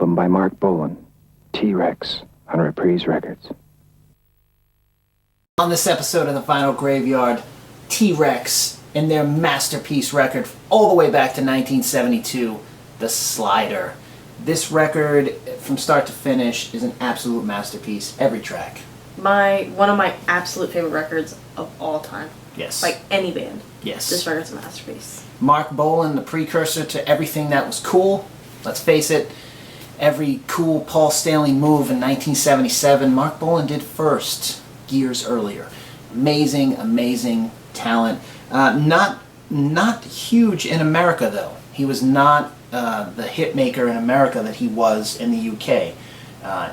album by Marc Bolan T REX on Reprise Records. On this episode of the Vinyl Graveyard, T REX and their masterpiece record all the way back to 1972, The Slider. This record, from start to finish, is an absolute masterpiece. Every track. One of my absolute favorite records of all time. Yes. Like any band. Yes. This record's a masterpiece. Marc Bolan, the precursor to everything that was cool. Let's face it, every cool Paul Stanley move in 1977, Marc Bolan did first, years earlier. Amazing, amazing talent. Not huge in America, though. He was not the hit maker in America that he was in the UK.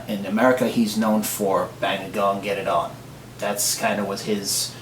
In America, he's known for Bang a Gong, Get It On. That's kind of was his...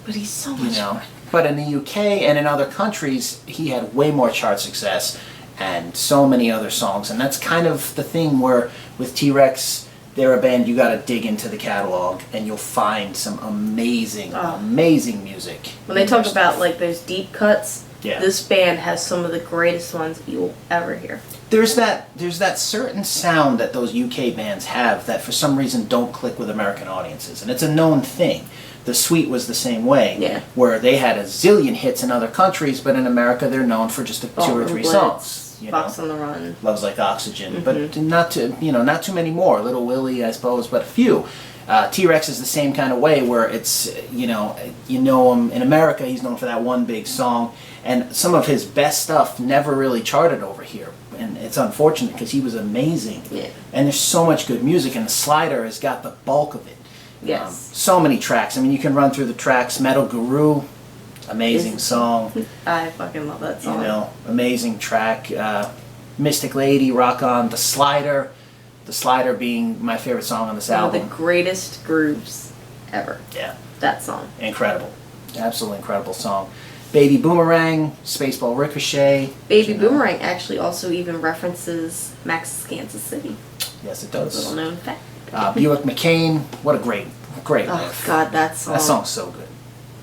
But he's so much fun. But in the UK and in other countries, he had way more chart success and so many other songs. And that's kind of the thing where with T REX, they're a band you got to dig into the catalog and you'll find some amazing, amazing music. When they talk about like those deep cuts, yeah. This band has some of the greatest ones you will ever hear. There's that certain sound that those UK bands have that for some reason don't click with American audiences. And it's a known thing. The Sweet was the same way, yeah. Where they had a zillion hits in other countries, but in America they're known for just two or three songs. Fox on the Run, Love's Like Oxygen, but not too many more. Little Willie, I suppose, but a few. T REX is the same kind of way, where it's you know him in America. He's known for that one big song, and some of his best stuff never really charted over here, and it's unfortunate because he was amazing. Yeah. And there's so much good music, and The Slider has got the bulk of it. Yes. So many tracks. I mean, you can run through the tracks. Metal Guru, amazing song. I fucking love that song. You know, amazing track. Mystic Lady, Rock On. The Slider. The Slider being my favorite song on this album. One of the greatest grooves ever. Yeah. That song. Incredible. Absolutely incredible song. Baby Boomerang, Spaceball Ricochet. Baby Boomerang actually also even references Max's Kansas City. Yes, it does. Little known fact. Buick McCain, what a great riff. Oh God, that song. That song's so good.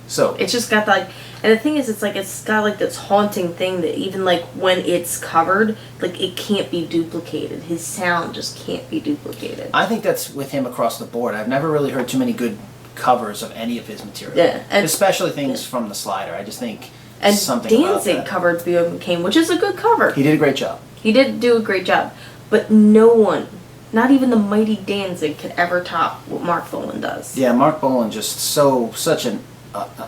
So it's just got like, and the thing is, it's got like this haunting thing that even like when it's covered, like it can't be duplicated. His sound just can't be duplicated. I think that's with him across the board. I've never really heard too many good covers of any of his material. Yeah, and especially things from The Slider. I just think and something Danzig about that. covered Buick McCain, which is a good cover. He did a great job. He did do a great job, but no one, not even the mighty Danzig, could ever top what Marc Bolan does. Yeah, Marc Bolan just such an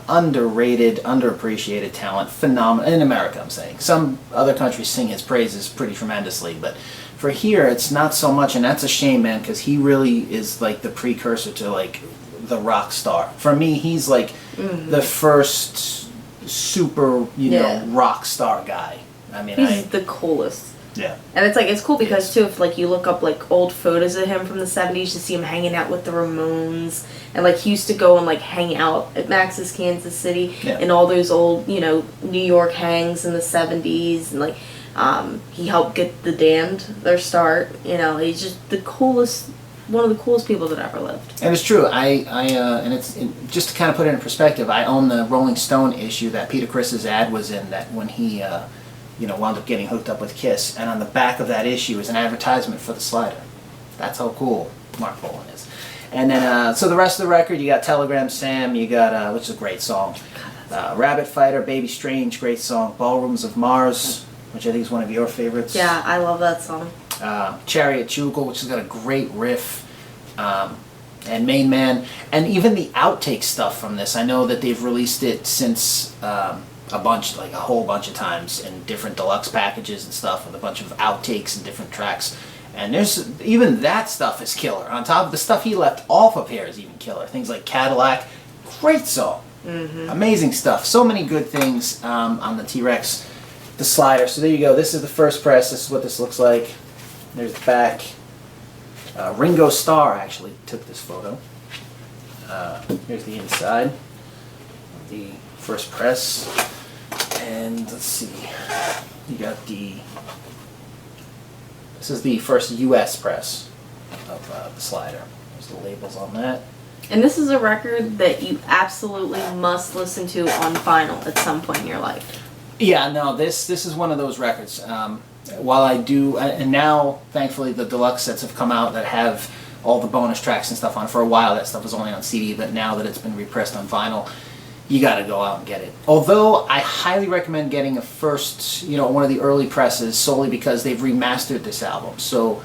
underrated, underappreciated talent, phenomenal in America. I'm saying some other countries sing his praises pretty tremendously, but for here it's not so much, and that's a shame, man, because he really is like the precursor to like the rock star. For me, he's like the first super, you know, rock star guy. I mean, he's the coolest. Yeah. And it's cool because too, if like you look up like old photos of him from the 70s, you see him hanging out with the Ramones, and like he used to go and like hang out at Max's Kansas City and all those old, you know, New York hangs in the 70s, and like he helped get the Damned their start. You know, he's just the coolest, one of the coolest people that ever lived. And it's true. And it's just to kind of put it in perspective, I own the Rolling Stone issue that Peter Criss's ad was in, that when he wound up getting hooked up with Kiss, and on the back of that issue is an advertisement for The Slider. That's how cool Marc Bolan is. And then, so the rest of the record, you got Telegram Sam, you got, which is a great song, Rabbit Fighter, Baby Strange, great song, Ballrooms of Mars, which I think is one of your favorites. Yeah, I love that song. Chariot Jugal, which has got a great riff, and Main Man, and even the outtake stuff from this. I know that they've released it since a whole bunch of times in different deluxe packages and stuff, with a bunch of outtakes and different tracks. And there's even that stuff is killer. On top of the stuff he left off of here is even killer. Things like Cadillac, great song, amazing stuff. So many good things on the T REX, The Slider. So there you go. This is the first press. This is what this looks like. There's the back. Ringo Starr actually took this photo. Here's the inside of the first press. And let's see, you got this is the first U.S. press of The Slider. There's the labels on that. And this is a record that you absolutely must listen to on vinyl at some point in your life. Yeah, no, this is one of those records. while I do, and now thankfully the deluxe sets have come out that have all the bonus tracks and stuff on. For a while that stuff was only on CD, but now that it's been repressed on vinyl, you got to go out and get it. Although I highly recommend getting a first, one of the early presses, solely because they've remastered this album. So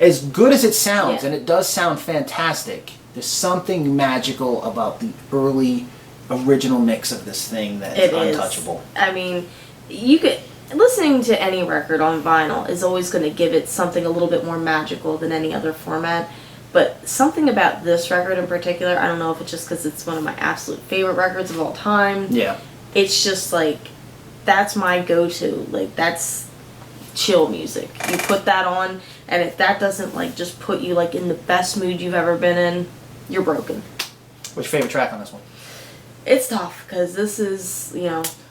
as good as it sounds, and it does sound fantastic, there's something magical about the early original mix of this thing that is untouchable. I mean, listening to any record on vinyl is always going to give it something a little bit more magical than any other format. But something about this record in particular, I don't know if it's just because it's one of my absolute favorite records of all time. Yeah. It's just like, that's my go-to. Like, that's chill music. You put that on, and if that doesn't, like, just put you, like, in the best mood you've ever been in, you're broken. What's your favorite track on this one? It's tough, because this is,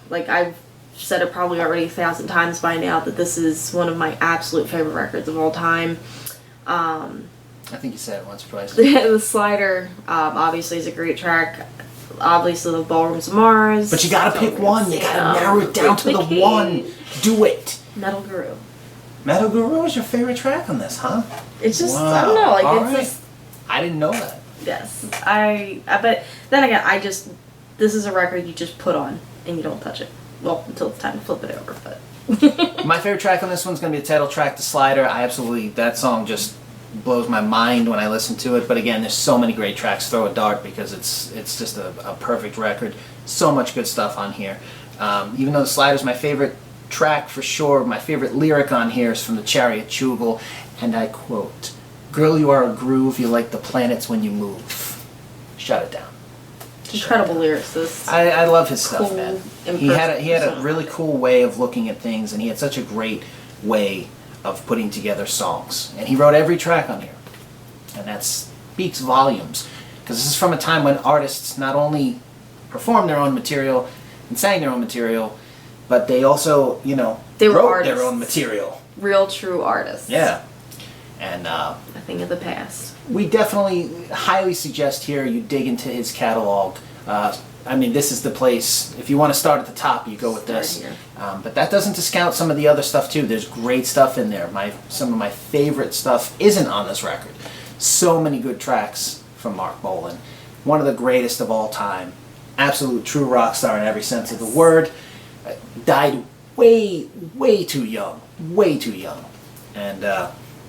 like, I've said it probably already 1,000 times by now, that this is one of my absolute favorite records of all time. I think you said it once or twice. The Slider, obviously, is a great track. Obviously, the Ballrooms of Mars. But you gotta pick one. You gotta narrow it down to the one. Do it. Metal Guru. Metal Guru is your favorite track on this, huh? It's just, I don't know, like, all it's right. just... I didn't know that. Yes. But then again, this is a record you just put on, and you don't touch it. Well, until it's time to flip it over, but... My favorite track on this one's gonna be the title track, The Slider. That song just blows my mind when I listen to it. But again, there's so many great tracks. Throw a Dart, because it's just a perfect record. So much good stuff on here. Even though The Slider's my favorite track for sure, my favorite lyric on here is from the Chariot Chugel, and I quote, "Girl, you are a groove, you like the planets when you move." Shut it down. Incredible lyricist. I love his stuff, Cool, man. He had a really cool way of looking at things, and he had such a great way of putting together songs. And he wrote every track on here, and that speaks volumes, because this is from a time when artists not only performed their own material and sang their own material, but they also, They were wrote artists. their own material. Real, true artists. Yeah. And A thing of the past. we definitely highly suggest here you dig into his catalog. This is the place. If you want to start at the top, you go with this. But that doesn't discount some of the other stuff too. There's great stuff in there. Some of my favorite stuff isn't on this record. So many good tracks from Marc Bolan. One of the greatest of all time. Absolute true rock star in every sense of the word. Died way, way too young. Way too young. And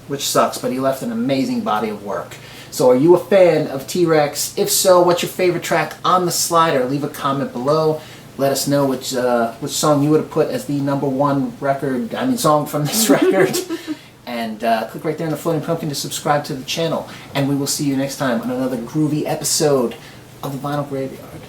which sucks, but he left an amazing body of work. So are you a fan of T-Rex? If so, what's your favorite track on the Slider? Leave a comment below. Let us know which song you would have put as the #1 song from this record. And click right there on the floating pumpkin to subscribe to the channel. And we will see you next time on another groovy episode of the Vinyl Graveyard.